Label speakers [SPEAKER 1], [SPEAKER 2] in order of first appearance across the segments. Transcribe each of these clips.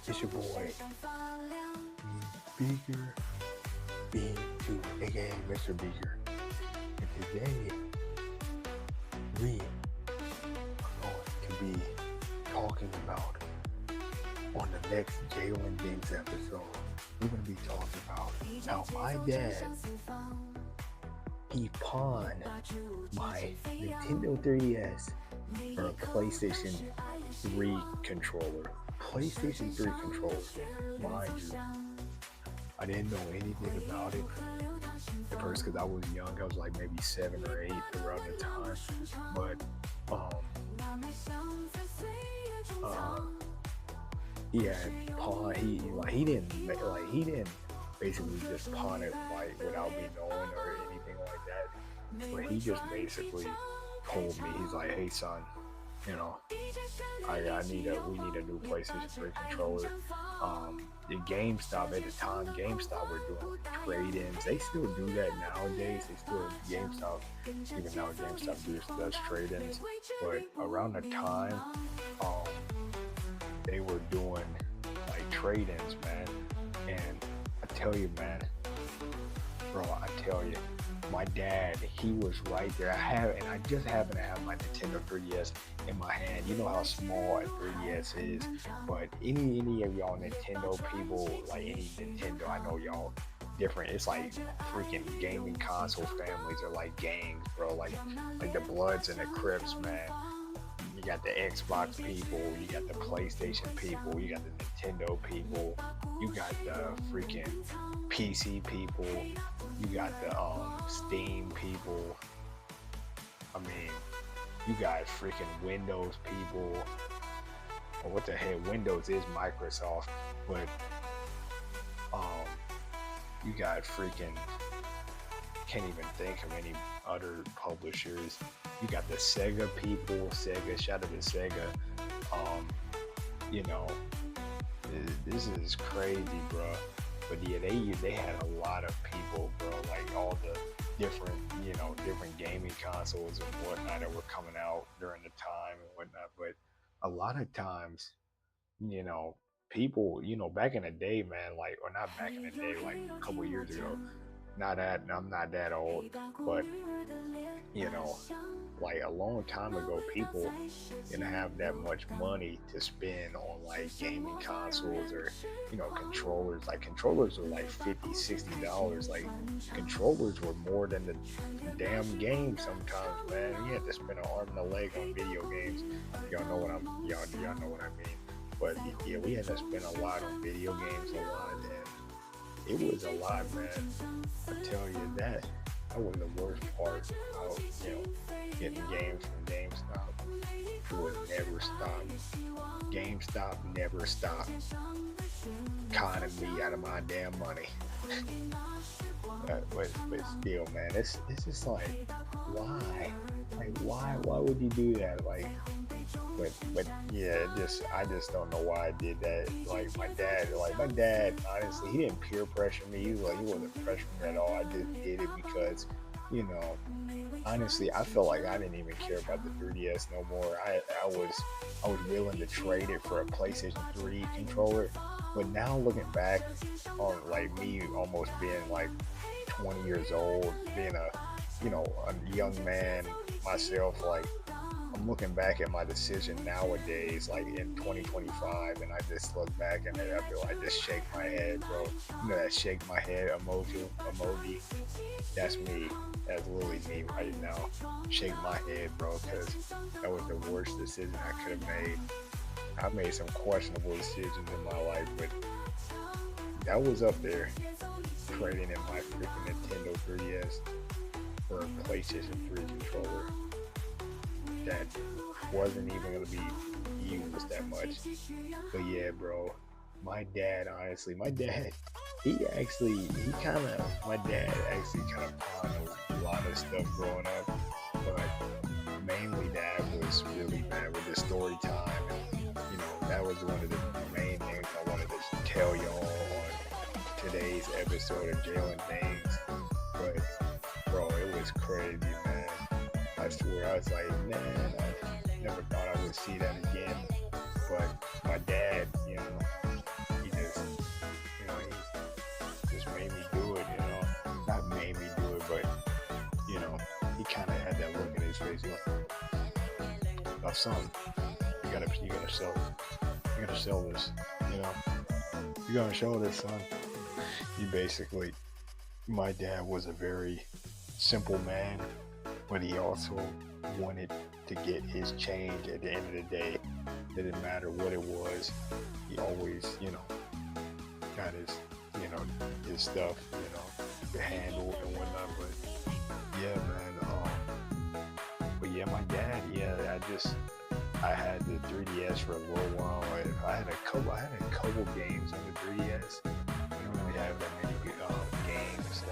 [SPEAKER 1] It's your boy, Beaker, B2, aka Mr.BEAKER, and today we are going to be talking about, on the next JMO Games episode, we're going to be talking about how my dad, he pawned my Nintendo 3DS for a PlayStation 3 controller. PlayStation 3 controller, mind you. I didn't know anything about it at first because I was young. I was like maybe 7 or 8 around the time. But he had pawn. He didn't basically just pawn it like without me knowing or anything like that. But he just basically told me, he's like, "Hey son, you know, we need a new PlayStation 3 controller." The GameStop at the time, GameStop were doing trade-ins. They still do that nowadays. Even now GameStop does trade-ins. But around the time, they were doing like trade-ins, man. And I tell you, man, my dad, he was right there. I just happen to have my Nintendo 3DS in my hand. You know how small a 3DS is, but any of y'all Nintendo people, like any Nintendo, I know y'all different. It's like freaking gaming console families are like gangs, bro. Like the Bloods and the Crips, man. You got the Xbox people, you got the PlayStation people, you got the Nintendo people, you got the freaking PC people, you got the Steam people. I mean, you got freaking Windows people. Or what the heck, Windows is Microsoft, but you got freaking, can't even think of any other publishers. You got the Sega people, shout out to Sega. You know, this is crazy, bro. But yeah, they had a lot of people, bro, like all the different gaming consoles and whatnot that were coming out during the time and whatnot. But a lot of times, you know, people, back in the day, man, like, or not back in the day, like a couple years ago, I'm not that old, but like a long time ago, people didn't have that much money to spend on like gaming consoles or controllers. Like controllers were like $50-$60. Like controllers were more than the damn game sometimes, man. You had to spend an arm and a leg on video games. Y'all know what I mean. But yeah, we had to spend a lot on video games, and it was a lot, man. I tell you that was the worst part about getting games from GameStop. It would never stop. GameStop never stopped conning me out of my damn money. but still, man, it's just like, why? Like, why would you do that? Like, but yeah, I just don't know why I did that. Like my dad, honestly, he didn't peer pressure me. He wasn't pressuring me at all. I just did it because, honestly, I felt like I didn't even care about the 3DS no more. I was willing to trade it for a PlayStation 3 controller. But now looking back on like me almost being like 20 years old, being a young man myself, like I'm looking back at my decision nowadays, like in 2025, and I just look back and I just shake my head, bro. That shake my head emoji. That's me. That's literally me right now. Shake my head, bro, because that was the worst decision I could have made. I made some questionable decisions in my life, but that was up there. Trading in my freaking Nintendo 3DS for a PlayStation 3 controller that wasn't even going to be used that much. But yeah, bro, my dad actually kind of pawned a lot of stuff growing up, but mainly dad was really bad with the story time, and that was one of the main things I wanted to tell y'all on today's episode of Jalen Things. But bro, it was crazy, man. I swear, I was like, man, I never thought I would see that again. But my dad, he just made me do it, Not made me do it, but, he kind of had that look in his face. He was like, "Now, son, you gotta sell it. You gotta sell this, You gotta show this, son." My dad was a very simple man, but he also wanted to get his change at the end of the day. Didn't matter what it was. He always, got his, his stuff, handled and whatnot. But yeah, man. My dad, I had the 3DS for a little while. I had a couple games on the 3DS. I don't really have that many games.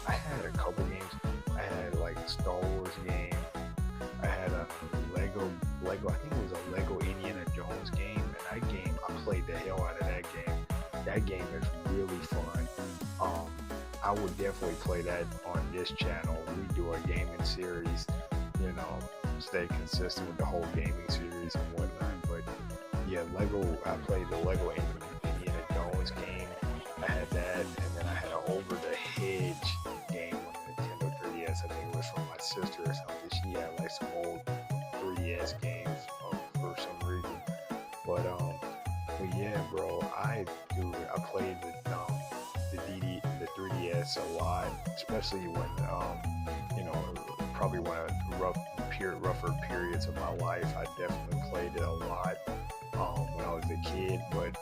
[SPEAKER 1] I had a couple games. I had a Star Wars game. I had a Lego. I think it was a Lego Indiana Jones game, and that game, I played the hell out of that game. That game is really fun. I would definitely play that on this channel. We do a gaming series, stay consistent with the whole gaming series and whatnot. But yeah, I played the Lego Indiana Jones game. I had that, and then I had an Over the Hedge game on the Nintendo 3DS. I think it was from my sister or something. She had some old 3DS games for some reason. But yeah, bro, I played the 3DS a lot, especially when probably one of the rougher periods of my life. I definitely played it a lot when I was a kid, but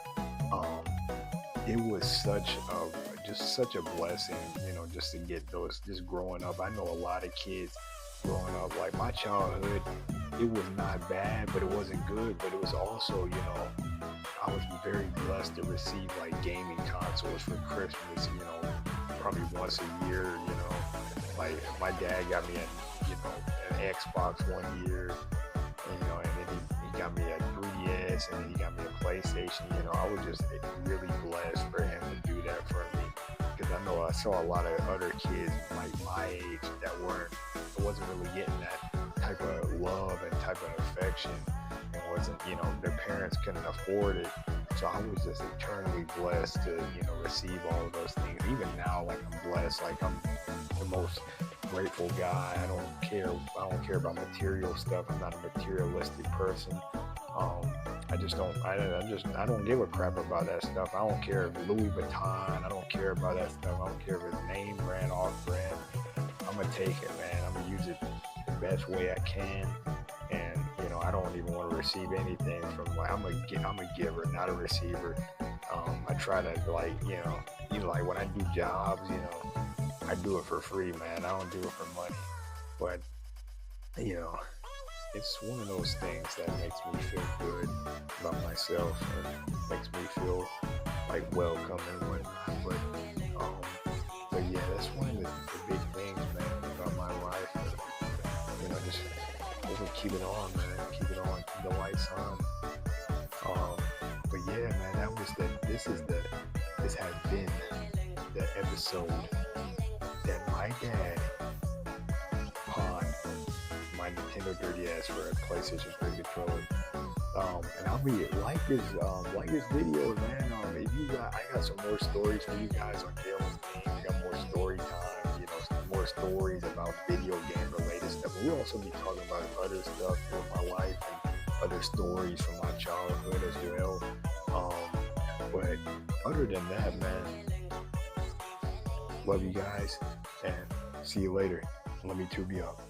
[SPEAKER 1] it was such a blessing, just to get those, just growing up. I know a lot of kids growing up, my childhood, it was not bad, but it wasn't good, but it was also, I was very blessed to receive gaming consoles for Christmas, probably once a year, my dad got me an Xbox one year, and then he got me a 3DS, and then he got me a PlayStation. I was just really blessed for him to do that for me, because I know I saw a lot of other kids my age that wasn't really getting that type of love and type of affection, and wasn't, their parents couldn't afford it. So I was just eternally blessed to, receive all of those things. Even now, I'm blessed, I'm the most grateful guy. I don't care about material stuff. I'm not a materialistic person. I don't give a crap about that stuff. I don't care if Louis Vuitton, I don't care about that stuff. I don't care if it's name brand, off brand. I'm gonna take it, man. I'm gonna use it the best way I can. And I don't even want to receive anything from I'm a giver, not a receiver. I try to when I do jobs, I do it for free, man. I don't do it for money. But it's one of those things that makes me feel good about myself, and makes me feel welcome and whatnot. But yeah, that's one of the big things, man, about my life. Just keep it on, man. Keep it on. Keep the lights on. But yeah, man, this has been the episode that my dad pawned my Nintendo 3DS for a PlayStation 3 controller. And I'll be like this video, man. I got some more stories for you guys on Jalen's Game. I got more story time, some more stories about video game related stuff. But we'll also be talking about other stuff from my life and other stories from my childhood as well. But other than that, man, love you guys and see you later. Let me tube you up.